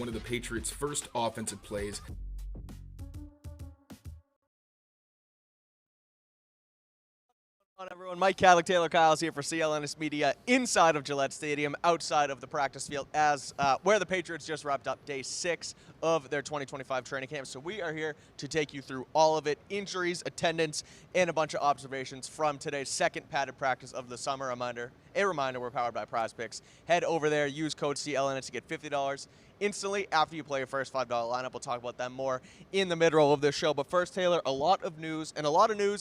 One of the Patriots' first offensive plays. On everyone, Mike Kadlick, Tayler Kyles here for CLNS Media inside of Gillette Stadium, outside of the practice field, as where the Patriots just wrapped up day 6 of their 2025 training camp. So we are here to take you through all of it, injuries, attendance, and a bunch of observations from today's second padded practice of the summer. A reminder, we're powered by Prize Picks. Head over there, use code CLNS to get $50 instantly after you play your first $5 lineup. We'll talk about that more in the mid-roll of this show. But first, Taylor, a lot of news,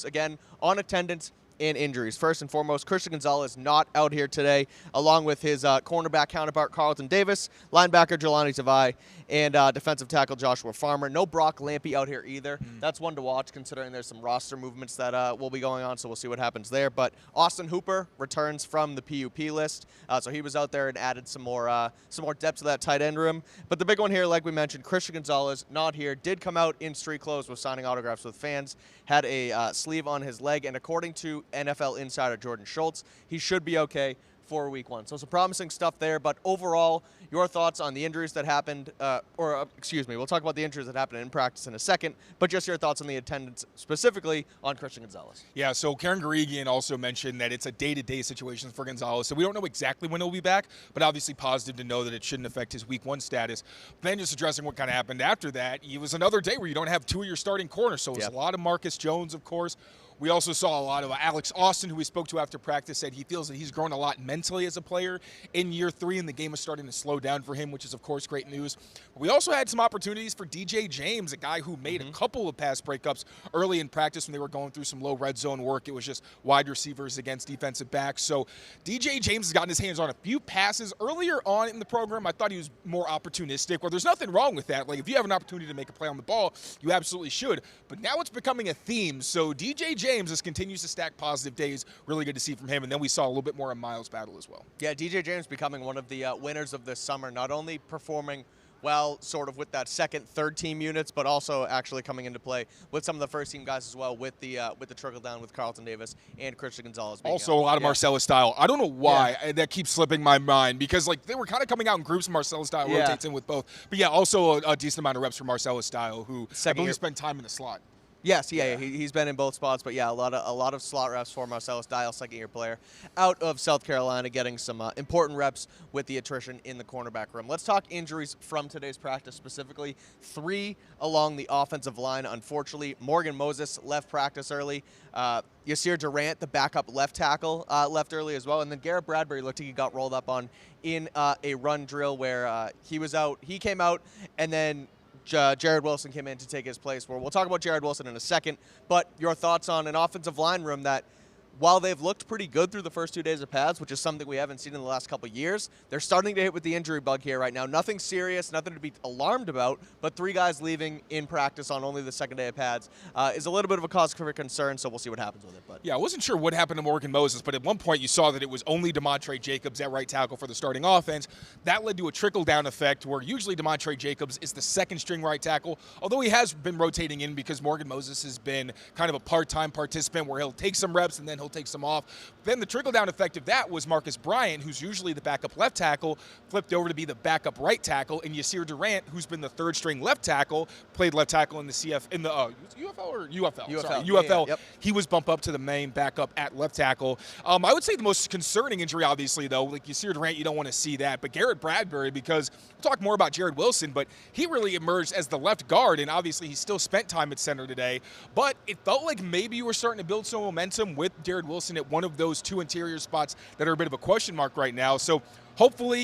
again, on attendance and injuries. First and foremost, Christian Gonzalez not out here today, along with his cornerback counterpart Carlton Davis, linebacker Jelani Tavai, and defensive tackle Joshua Farmer. No Brock Lampy out here either. That's one to watch, considering there's some roster movements that will be going on, so we'll see what happens there. But Austin Hooper returns from the PUP list, so he was out there and added some more depth to that tight end room. But the big one here, like we mentioned, Christian Gonzalez not here. Did come out in street clothes, was signing autographs with fans, had a sleeve on his leg, and according to NFL insider Jordan Schultz, he should be okay for week 1. So some promising stuff there, but overall, your thoughts on the injuries that happened, we'll talk about the injuries that happened in practice in a second, but just your thoughts on the attendance, specifically on Christian Gonzalez. Yeah, so Karen Garegian also mentioned that it's a day-to-day situation for Gonzalez, so we don't know exactly when he'll be back, but obviously positive to know that it shouldn't affect his week 1 status. Then just addressing what kind of happened after that, it was another day where you don't have 2 of your starting corners, so it was a lot of Marcus Jones, of course. We also saw a lot of Alex Austin, who we spoke to after practice, said he feels that he's grown a lot mentally as a player in year 3, and the game is starting to slow down for him, which is, of course, great news. But we also had some opportunities for DJ James, a guy who made a couple of pass breakups early in practice when they were going through some low red zone work. It was just wide receivers against defensive backs. So DJ James has gotten his hands on a few passes. Earlier on in the program, I thought he was more opportunistic. Well, there's nothing wrong with that. Like, if you have an opportunity to make a play on the ball, you absolutely should. But now it's becoming a theme. So DJ James just continues to stack positive days. Really good to see from him. And then we saw a little bit more of Miles Battle as well. Yeah, DJ James becoming one of the winners of this summer, not only performing well sort of with that second, third team units, but also actually coming into play with some of the first team guys as well, with the trickle down with Carlton Davis and Christian Gonzalez. Also a lot of Marcellus style. I don't know why that keeps slipping my mind, because like they were kind of coming out in groups. Marcellus style rotates in with both. But yeah, also a decent amount of reps for Marcellus style, who I believe spent time in the slot. Yes, he's been in both spots, but yeah, a lot of slot reps for Marcellus Dial, second-year player, out of South Carolina, getting some important reps with the attrition in the cornerback room. Let's talk injuries from today's practice, specifically 3 along the offensive line. Unfortunately, Morgan Moses left practice early. Yasir Durant, the backup left tackle, left early as well, and then Garrett Bradbury looked like he got rolled up on in a run drill where he was out. He came out, and then Jared Wilson came in to take his place. We'll talk about Jared Wilson in a second, but your thoughts on an offensive line room that, while they've looked pretty good through the first 2 days of pads, which is something we haven't seen in the last couple of years, they're starting to hit with the injury bug here right now. Nothing serious, nothing to be alarmed about, but 3 guys leaving in practice on only the second day of pads is a little bit of a cause for concern, so we'll see what happens with it. But yeah, I wasn't sure what happened to Morgan Moses, but at one point you saw that it was only DeMontre Jacobs at right tackle for the starting offense. That led to a trickle-down effect where usually DeMontre Jacobs is the second-string right tackle, although he has been rotating in because Morgan Moses has been kind of a part-time participant where he'll take some reps and then he'll take some off. Then the trickle-down effect of that was Marcus Bryant, who's usually the backup left tackle, flipped over to be the backup right tackle, and Yasir Durant, who's been the third-string left tackle, played left tackle in the UFL or UFL. UFL. Yep. He was bumped up to the main backup at left tackle. I would say the most concerning injury, obviously, though, like Yasir Durant, you don't want to see that, but Garrett Bradbury, because we'll talk more about Jared Wilson, but he really emerged as the left guard, and obviously he still spent time at center today, but it felt like maybe you were starting to build some momentum with Jared Wilson at one of those 2 interior spots that are a bit of a question mark right now. So hopefully,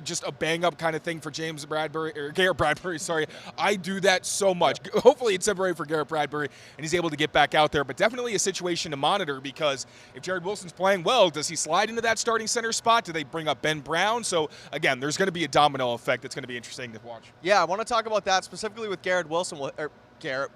just a bang-up kind of thing for Garrett Bradbury, sorry. I do that so much. Hopefully it's temporary for Garrett Bradbury, and he's able to get back out there. But definitely a situation to monitor, because if Jared Wilson's playing well, does he slide into that starting center spot? Do they bring up Ben Brown? So, again, there's going to be a domino effect that's going to be interesting to watch. Yeah, I want to talk about that specifically with Garrett Wilson. Garrett.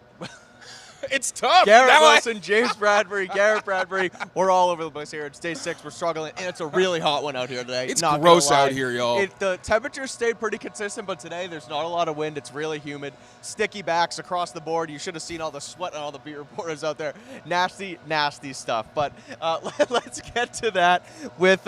It's tough. Garrett Wilson, James Bradbury, Garrett Bradbury. We're all over the place here. It's day 6. We're struggling, and it's a really hot one out here today. It's gross out here, y'all. The temperature stayed pretty consistent, but today there's not a lot of wind. It's really humid. Sticky backs across the board. You should have seen all the sweat on all the beat reporters out there. Nasty, nasty stuff. But let's get to that with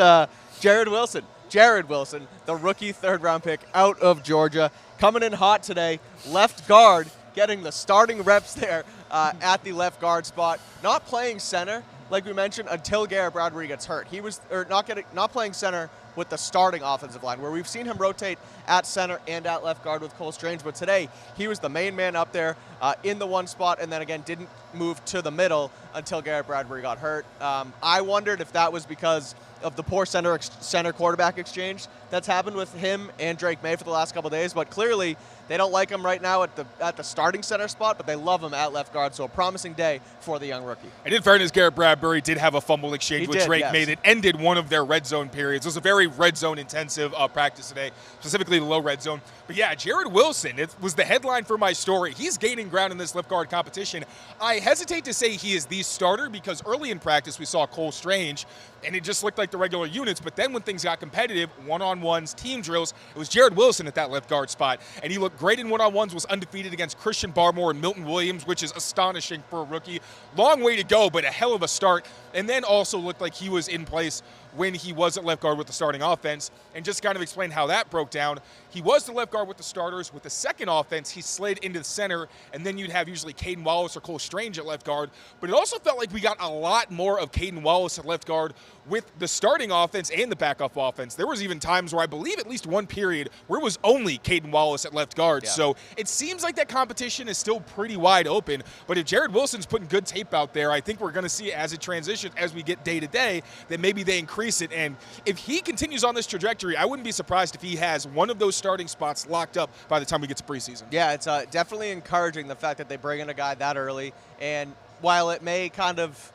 Jared Wilson. Jared Wilson, the rookie third-round pick out of Georgia. coming in hot today, left guard, getting the starting reps there at the left guard spot. Not playing center, like we mentioned, until Garrett Bradbury gets hurt. He was not playing center with the starting offensive line, where we've seen him rotate at center and at left guard with Cole Strange, but today he was the main man up there in the one spot, and then again didn't move to the middle until Garrett Bradbury got hurt. I wondered if that was because of the poor center quarterback exchange that's happened with him and Drake Maye for the last couple of days, but clearly they don't like him right now at the starting center spot, but they love him at left guard, so a promising day for the young rookie. And in fairness, Garrett Bradbury did have a fumble exchange with Drake Maye that ended one of their red zone periods. It was a very red zone intensive practice today, specifically the low red zone. But yeah, Jared Wilson, it was the headline for my story. He's gaining ground in this left guard competition. I hesitate to say he is the starter because early in practice we saw Cole Strange, and it just looked like the regular units. But then when things got competitive, one-on-ones, team drills, it was Jared Wilson at that left guard spot. And he looked great in one-on-ones, was undefeated against Christian Barmore and Milton Williams, which is astonishing for a rookie. Long way to go, but a hell of a start. And then also looked like he was in place when he was at left guard with the starting offense. And just kind of explain how that broke down. He was the left guard with the starters. With the second offense, he slid into the center, and then you'd have usually Caden Wallace or Cole Strange at left guard. But it also felt like we got a lot more of Caden Wallace at left guard with the starting offense and the backup offense. There was even times where I believe at least one period where it was only Caden Wallace at left guard. Yeah. So it seems like that competition is still pretty wide open. But if Jared Wilson's putting good tape out there, I think we're going to see as it transitions, as we get day to day, that maybe they increase it. And if he continues on this trajectory, I wouldn't be surprised if he has one of those starting spots locked up by the time we get to preseason. Yeah, it's definitely encouraging the fact that they bring in a guy that early. And while it may kind of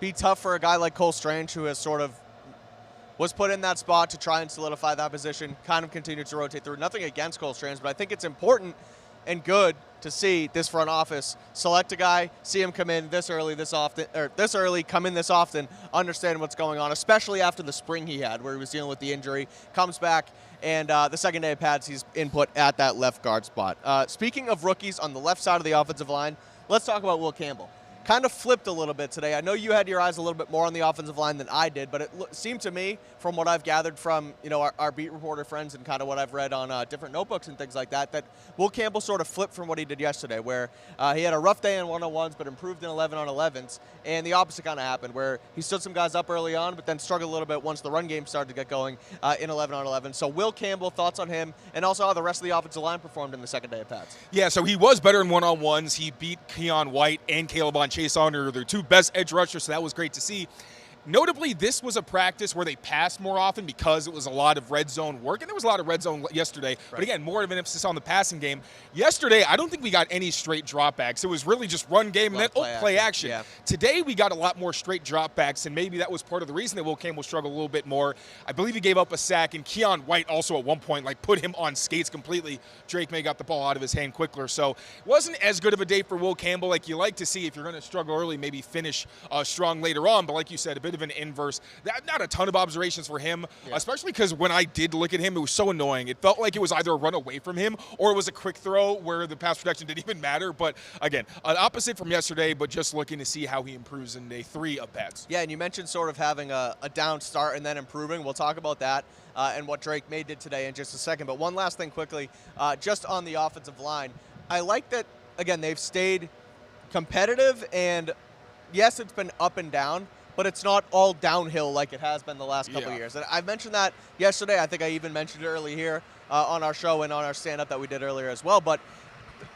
be tough for a guy like Cole Strange, who has sort of was put in that spot to try and solidify that position, kind of continue to rotate through. Nothing against Cole Strange, but I think it's important and good to see this front office select a guy, see him come in this early, come in this often, understand what's going on, especially after the spring he had where he was dealing with the injury, comes back, and the second day of pads, he's input at that left guard spot. Speaking of rookies on the left side of the offensive line, let's talk about Will Campbell. Kind of flipped a little bit today. I know you had your eyes a little bit more on the offensive line than I did, but it seemed to me, from what I've gathered from our beat reporter friends and kind of what I've read on different notebooks and things like that, that Will Campbell sort of flipped from what he did yesterday, where he had a rough day in 1-on-1s but improved in 11-on-11s, and the opposite kind of happened, where he stood some guys up early on but then struggled a little bit once the run game started to get going in 11-on-11. So Will Campbell, thoughts on him, and also how the rest of the offensive line performed in the second day of pads? Yeah, so he was better in 1-on-1s. He beat Keon White and Caleb on Chase Honor, their two best edge rushers, so that was great to see. Notably, this was a practice where they passed more often because it was a lot of red zone work, and there was a lot of red zone yesterday. Right. But again, more of an emphasis on the passing game. Yesterday, I don't think we got any straight dropbacks. It was really just run game and then play action. Yeah. Today, we got a lot more straight dropbacks, and maybe that was part of the reason that Will Campbell struggled a little bit more. I believe he gave up a sack, and Keon White also at one point put him on skates completely. Drake Maye got the ball out of his hand quicker, so it wasn't as good of a day for Will Campbell. Like you like to see, if you're going to struggle early, maybe finish strong later on. But like you said, a bit of an inverse. Not a ton of observations for him, especially because when I did look at him, it was so annoying. It felt like it was either a run away from him or it was a quick throw where the pass protection didn't even matter. But again, an opposite from yesterday, but just looking to see how he improves in day 3 of pads. Yeah, and you mentioned sort of having a down start and then improving. We'll talk about that and what Drake Maye did today in just a second. But one last thing quickly, just on the offensive line. I like that, again, they've stayed competitive, and yes, it's been up and down, but it's not all downhill like it has been the last couple of years. And I mentioned that yesterday. I think I even mentioned it early here on our show and on our stand-up that we did earlier as well. But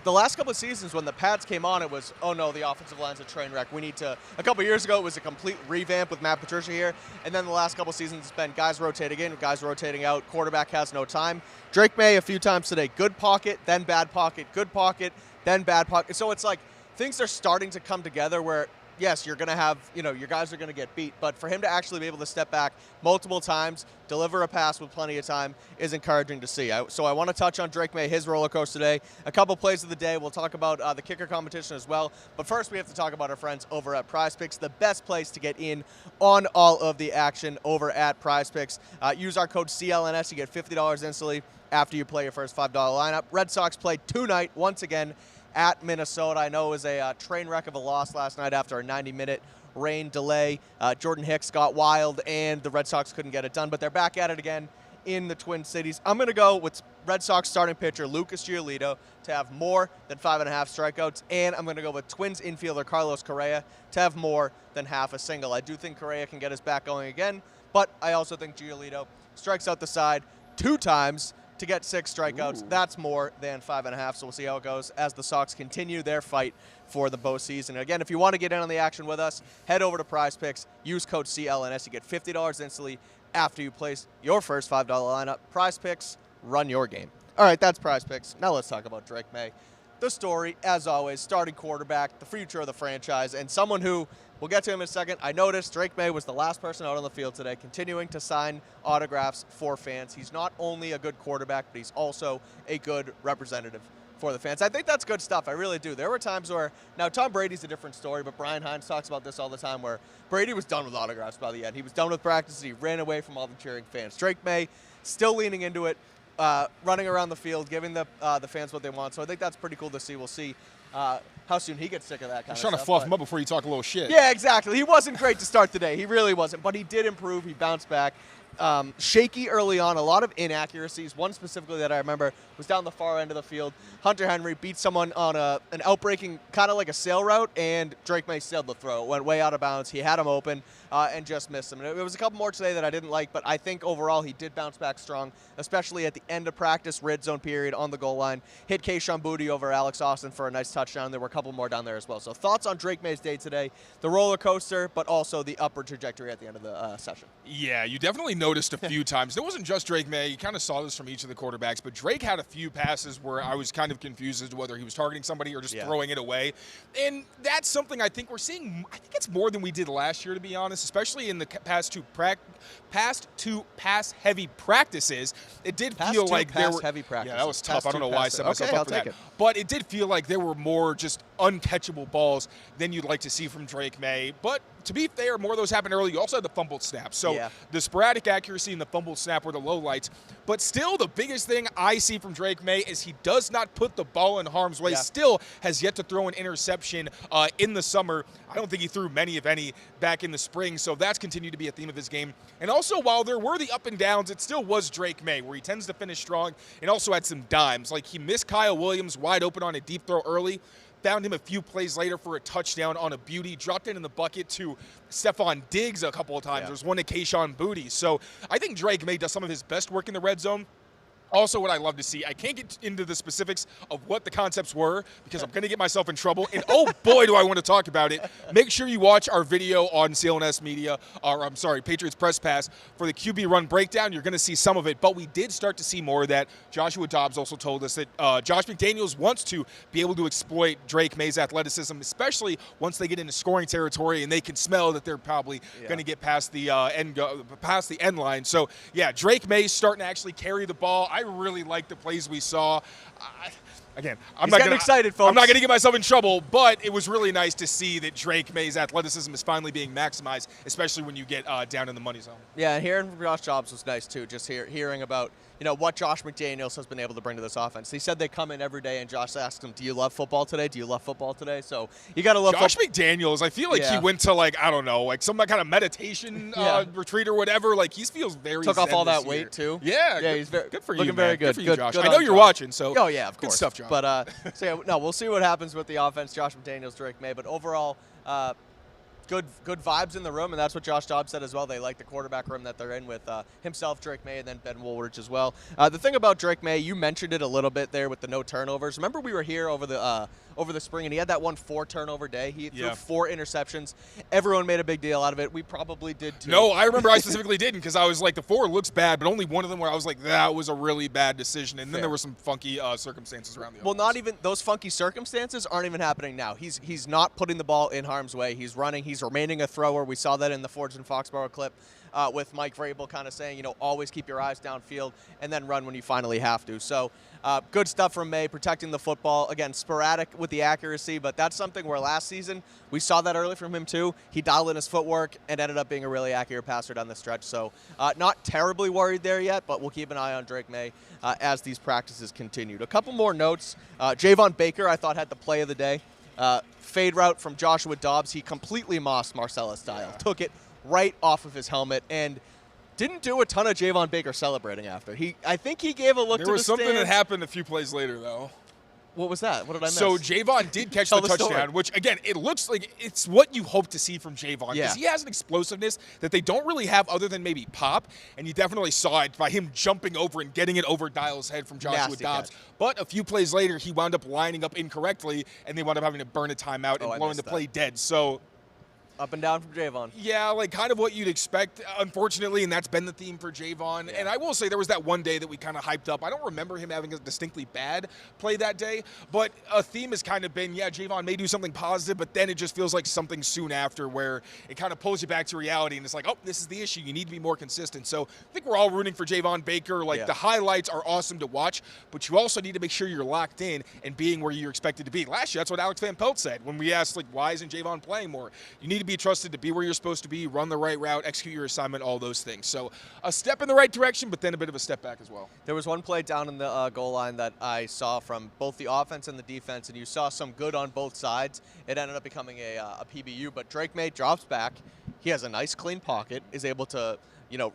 the last couple of seasons when the pads came on, it was, oh no, the offensive line's a train wreck. We need to – a couple of years ago, it was a complete revamp with Matt Patricia here. And then the last couple of seasons, it's been guys rotating in, guys rotating out. Quarterback has no time. Drake Maye a few times today, good pocket, then bad pocket, good pocket, then bad pocket. So it's like things are starting to come together where – yes, you're going to have, your guys are going to get beat, but for him to actually be able to step back multiple times, deliver a pass with plenty of time is encouraging to see. So I want to touch on Drake Maye, his roller coaster today, a couple plays of the day. We'll talk about the kicker competition as well. But first, we have to talk about our friends over at Prize Picks, the best place to get in on all of the action over at Prize Picks. Use our code CLNS. You get $50 instantly after you play your first $5 lineup. Red Sox played tonight once again at Minnesota. I know it was a train wreck of a loss last night after a 90-minute rain delay. Jordan Hicks got wild, and the Red Sox couldn't get it done, but they're back at it again in the Twin Cities. I'm going to go with Red Sox starting pitcher Lucas Giolito to have more than 5.5 strikeouts, and I'm going to go with Twins infielder Carlos Correa to have more than half a single. I do think Correa can get his bat going again, but I also think Giolito strikes out the side 2 times to get 6 strikeouts. Ooh. That's more than 5.5, so we'll see how it goes as the Sox continue their fight for the postseason. Again, if you want to get in on the action with us, head over to Prize Picks, use code CLNS. You get $50 instantly after you place your first $5 lineup. Prize Picks, run your game. All right, that's Prize Picks. Now let's talk about Drake Maye. The story, as always, starting quarterback, the future of the franchise, and someone who, we'll get to him in a second. I noticed Drake Maye was the last person out on the field today, continuing to sign autographs for fans. He's not only a good quarterback, but he's also a good representative for the fans. I think that's good stuff. I really do. There were times where, now Tom Brady's a different story, but Brian Hines talks about this all the time, where Brady was done with autographs by the end. He was done with practice. He ran away from all the cheering fans. Drake Maye still leaning into it, running around the field, giving the fans what they want. So I think that's pretty cool to see. We'll see how soon he gets sick of that kind of stuff. Trying to fluff him up before you talk a little shit. Yeah, exactly. He wasn't great to start today. He really wasn't. But he did improve. He bounced back. Shaky early on, a lot of inaccuracies. One specifically that I remember was down the far end of the field. Hunter Henry beat someone on an outbreaking, kind of like a sail route, and Drake Maye sailed the throw. It went way out of bounds. He had him open and just missed him. And it was a couple more today that I didn't like, but I think overall he did bounce back strong, especially at the end of practice, red zone period on the goal line. Hit Kayshon Boutte over Alex Austin for a nice touchdown. There were a couple more down there as well. So thoughts on Drake Maye's day today, the roller coaster, but also the upward trajectory at the end of the session. Yeah, you definitely noticed a few times. It wasn't just Drake Maye. You kind of saw this from each of the quarterbacks, but Drake had a few passes where I was kind of confused as to whether he was targeting somebody or just throwing it away. And that's something I think we're seeing. I think it's more than we did last year, to be honest, especially in the past two pass-heavy practices. It did feel like there were heavy practices. Yeah, that was tough. I don't know why I set myself up for that. But it did feel like there were more just uncatchable balls than you'd like to see from Drake Maye. But to be fair, more of those happened early. You also had the fumbled snap. So the sporadic accuracy and the fumbled snap were the lowlights. But still, the biggest thing I see from Drake Maye is he does not put the ball in harm's way. Still has yet to throw an interception in the summer. I don't think he threw many, if any, back in the spring. So that's continued to be a theme of his game. And also, while there were the up and downs, it still was Drake Maye, where he tends to finish strong and also had some dimes. Like he missed Kyle Williams wide open on a deep throw early. Found him a few plays later for a touchdown on a beauty. Dropped it in the bucket to Stephon Diggs a couple of times. There's one to Kayshon Boutte. So I think Drake Maye does some of his best work in the red zone. Also, what I love to see, I can't get into the specifics of what the concepts were because I'm going to get myself in trouble. And oh boy, do I want to talk about it. Make sure you watch our video on CLNS Media, or I'm sorry, Patriots Press Pass for the QB run breakdown. You're going to see some of it, but we did start to see more of that. Joshua Dobbs also told us that Josh McDaniels wants to be able to exploit Drake Maye's athleticism, especially once they get into scoring territory and they can smell that they're probably going to get past the end line. So yeah, Drake Maye's starting to actually carry the ball. I really like the plays we saw. Again, I'm not getting excited, folks. I'm not going to get myself in trouble, but it was really nice to see that Drake Maye's athleticism is finally being maximized, especially when you get down in the money zone. Yeah, hearing from Josh Dobbs was nice too. Just hearing about what Josh McDaniels has been able to bring to this offense. He said they come in every day, and Josh asked him, "Do you love football today? Do you love football today?" So you got to love Josh McDaniels. I feel like he went to I don't know, some kind of meditation retreat or whatever. Like he feels very took off all that weight too. Yeah, he's good for you. Looking very good. Good for you, Josh. Good I know you're watching, so of course. Good stuff, Josh. But no, we'll see what happens with the offense. Josh McDaniels, Drake Maye, but overall. Good vibes in the room, and that's what Josh Dobbs said as well. They like the quarterback room that they're in with himself, Drake Maye, and then Ben Woolridge as well. The thing about Drake Maye, you mentioned it a little bit there with the no turnovers. Remember we were here over the spring, and he had that 4 turnover day. He threw 4 interceptions. Everyone made a big deal out of it. We probably did too. No, I remember I specifically didn't because I was like, the 4 looks bad, but only one of them where I was like, that was a really bad decision. And then there were some funky circumstances around the offense. Well, not even those funky circumstances aren't even happening now. He's not putting the ball in harm's way. He's running. He's remaining a thrower. We saw that in the Forge and Foxboro clip with Mike Vrabel kind of saying, always keep your eyes downfield and then run when you finally have to. So good stuff from Maye, protecting the football. Again, sporadic with the accuracy, but that's something where last season we saw that early from him too. He dialed in his footwork and ended up being a really accurate passer down the stretch. So not terribly worried there yet, but we'll keep an eye on Drake Maye as these practices continued. A couple more notes. Javon Baker, I thought, had the play of the day. Fade route from Joshua Dobbs. He completely mossed Marcellus style. Took it right off of his helmet. And Didn't do a ton of Javon Baker celebrating after. I think he gave a look to the There was something that stands. happened a few plays later, though. What was that? What did I miss? So Javon did catch Tell the the story. touchdown, which, again, it looks like it's what you hope to see from Javon. Because Yeah. he has an explosiveness that they don't really have other than maybe pop. And you definitely saw it by him jumping over and getting it over Dial's head from Joshua Nasty Dobbs. catch. But a few plays later, he wound up lining up incorrectly, and they wound up having to burn a timeout Oh, I and blowing missed the play dead. So Up and down from Javon. yeah, like kind of what you'd expect, unfortunately, and that's been the theme for Javon. Yeah. And I will say there was that one day that we kind of hyped up. I don't remember him having a distinctly bad play that day, but a theme has kind of been, yeah, Javon may do something positive, but then it just feels like something soon after where it kind of pulls you back to reality, and it's like, oh, this is the issue. You need to be more consistent. So I think we're all rooting for Javon Baker. Like, Yeah. the highlights are awesome to watch, but you also need to make sure you're locked in and being where you're expected to be. Last year, that's what Alex Van Pelt said when we asked, like, why isn't Javon playing more? You need to be trusted to be where you're supposed to be, run the right route, execute your assignment, all those things. So a step in the right direction, but then a bit of a step back as well. There was one play down in the goal line that I saw from both the offense and the defense, and you saw some good on both sides. It ended up becoming a PBU, but Drake Maye drops back. He has a nice, clean pocket, is able to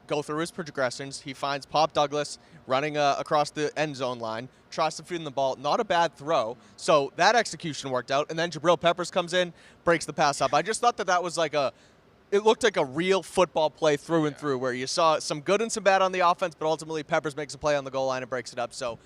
go through his progressions. He finds Pop Douglas running across the end zone line, tries to feed him the ball. Not a bad throw. So that execution worked out. And then Jabril Peppers comes in, breaks the pass up. I just thought that was like it looked like a real football play through and through, where you saw some good and some bad on the offense, but ultimately Peppers makes a play on the goal line and breaks it up. So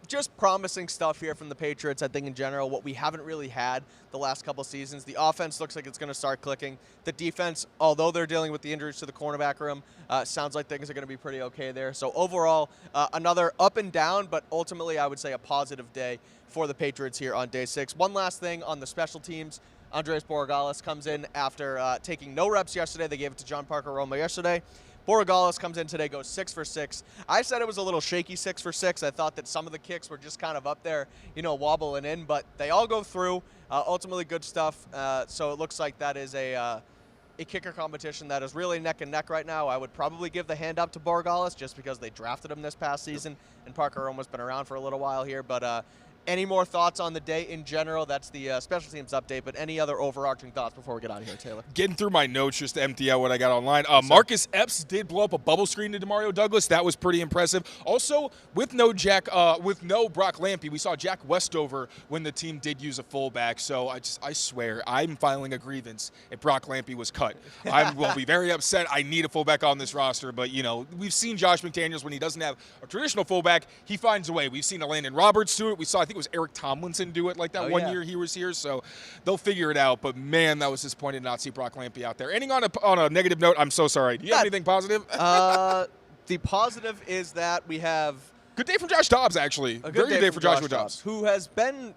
just promising stuff here from the Patriots, I think, in general, what we haven't really had the last couple seasons. The offense looks like it's going to start clicking. The defense, although they're dealing with the injuries to the cornerback room, sounds like things are going to be pretty okay there. So overall, another up and down, but ultimately I would say a positive day for the Patriots here on day 6. One last thing on the special teams. Andres Borregales comes in after taking no reps yesterday. They gave it to John Parker Roma yesterday. Borregales comes in today, goes 6 for 6. I said it was a little shaky 6 for 6. I thought that some of the kicks were just kind of up there, wobbling in, but they all go through. Ultimately good stuff. So it looks like that is a kicker competition that is really neck and neck right now. I would probably give the hand up to Borregales just because they drafted him this past season, and Parker Roma's been around for a little while here, but any more thoughts on the day in general? That's the special teams update, but any other overarching thoughts before we get out of here, Taylor? Getting through my notes just to empty out what I got online. Marcus Epps did blow up a bubble screen to Demario Douglas. That was pretty impressive. Also, with no Brock Lampy, we saw Jack Westover when the team did use a fullback. So I swear, I'm filing a grievance if Brock Lampy was cut. I will be very upset. I need a fullback on this roster, but we've seen Josh McDaniels when he doesn't have a traditional fullback, he finds a way. We've seen Landon Roberts do it. We saw, I think it was Eric Tomlinson do it like that one year he was here. So they'll figure it out. But man, that was disappointing to not see Brock Lampy out there. Ending on a negative note, I'm so sorry. Do you have anything positive? The positive is that we have good day from Josh Dobbs, actually. a Very good day for Joshua Dobbs, Dobbs. who has been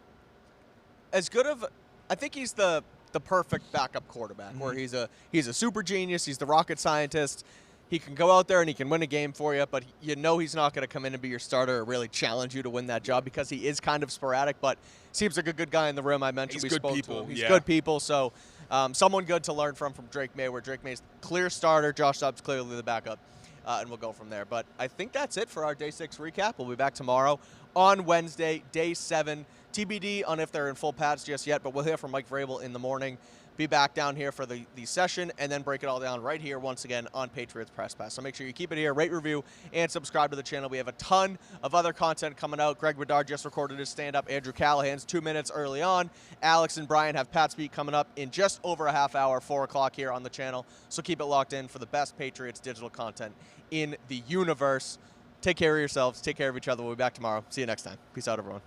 as good of. I think he's the perfect backup quarterback, where he's a super genius. He's the rocket scientist. He can go out there and he can win a game for you, but he's not going to come in and be your starter or really challenge you to win that job because he is kind of sporadic, but seems like a good guy in the room. I mentioned He's we good spoke people, to him. He's yeah. good people, so someone good to learn from Drake Maye, where Drake Maye's clear starter, Josh Dobbs clearly the backup, and we'll go from there. But I think that's it for our Day 6 recap. We'll be back tomorrow on Wednesday, Day 7. TBD on if they're in full pads just yet, but we'll hear from Mike Vrabel in the morning. Be back down here for the session, and then break it all down right here once again on Patriots Press Pass. So make sure you keep it here, rate, review, and subscribe to the channel. We have a ton of other content coming out. Greg Bedard just recorded his stand-up. Andrew Callahan's 2 minutes early on. Alex and Brian have Pat Speak coming up in just over a half hour, 4 o'clock here on the channel. So keep it locked in for the best Patriots digital content in the universe. Take care of yourselves. Take care of each other. We'll be back tomorrow. See you next time. Peace out, everyone.